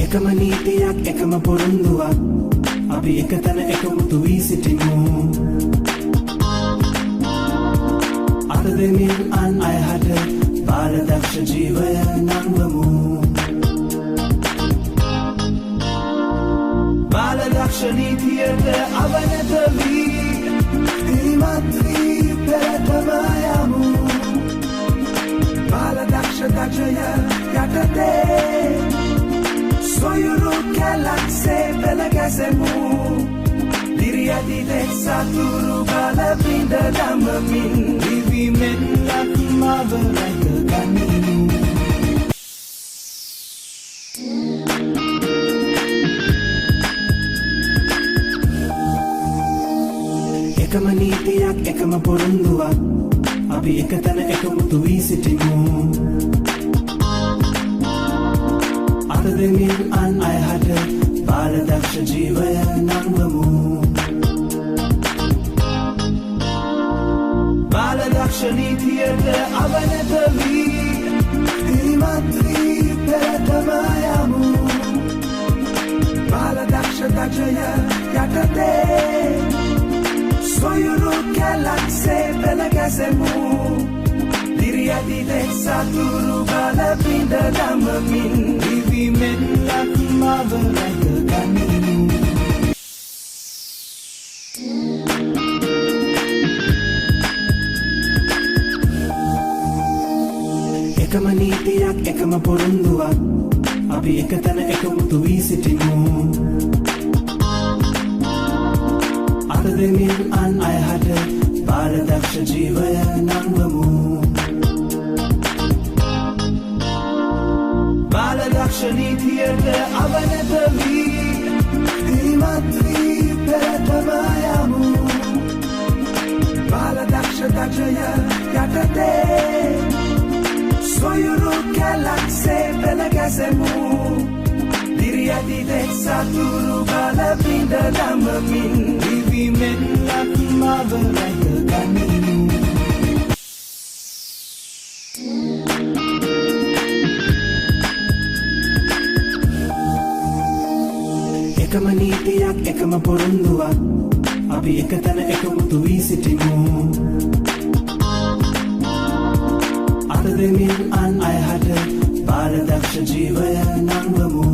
එකම නීතියක් එකම පොරොන්දුවක් අපි එකතැන එකමුතු වී සිටිමු අත දෙමින් අන් අයහට බාලදක්ෂ ජීවය නංවමු බාලදක්ෂ නීතියට අවනත වී පිරිමත් වී පෙරටම යමු බාලදක්ෂ දක්ෂය යටතේ Soyuru galaxy pelagazemu Diriadi lexaturu balapinda damamin Vivi men lakmava like kaninu එකම නීතියක් එකම පොරොන්දුවක් අපි එකතැන එකමුතු වී සිටිමු අත දෙමින් අන් අයහට බාලදක්ෂ ජීවය නංවමු බාලදක්ෂ නීතියට අවනත වී පිරිමත් වී පෙරටම යමු බාලදක්ෂ දක්ෂය යටතේ සොයුරු Galaxy පෙළගැසෙමු Diriadi lexaturu balapinda damamin Vivi men lakmava like kaninu එකම නීතියක් එකම පොරොන්දුවක් අපි එකතැන එකමුතු වී සිටිමු අත දෙමින් අන් අයහට බාලදක්ෂ ජීවය නංවමු බාලදක්ෂ නීතියට අවනත වී පිරිමත් වී පෙරටම යමු බාලදක්ෂ දක්ෂය යටතේ සොයුරු Galaxy පෙළගැසෙමු Diriadi lexaturu balapinda damamin Vivi men lakmava like kaninu එකම නීතියක් එකම පොරොන්දුවක් අපි එකතැන එකමුතු වී සිටිමු අත දෙමින් අන් අයහට බාලදක්ෂ ජීවය නංවමු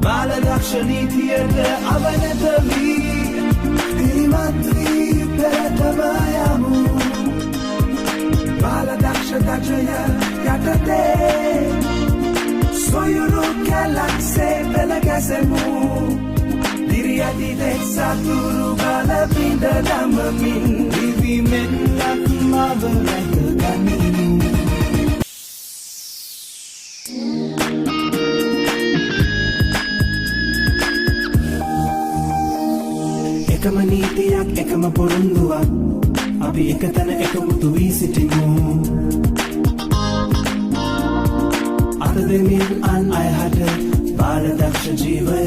බාලදක්ෂ නීතියට අවනත වී පිරිමත් වී පෙරටම යමු බාලදක්ෂ දක්ෂය යටතේ Soyuru galaxy pelagazemu Diriadi lexaturu balapinda damamin Vivi men lakmava like kaninu එකම නීතියක් එකම පොරොන්දුවක් අපි එකතැන එකමුතු වී සිටිමු අත දෙමින් අන් අයහට බාලදක්ෂ ජීවය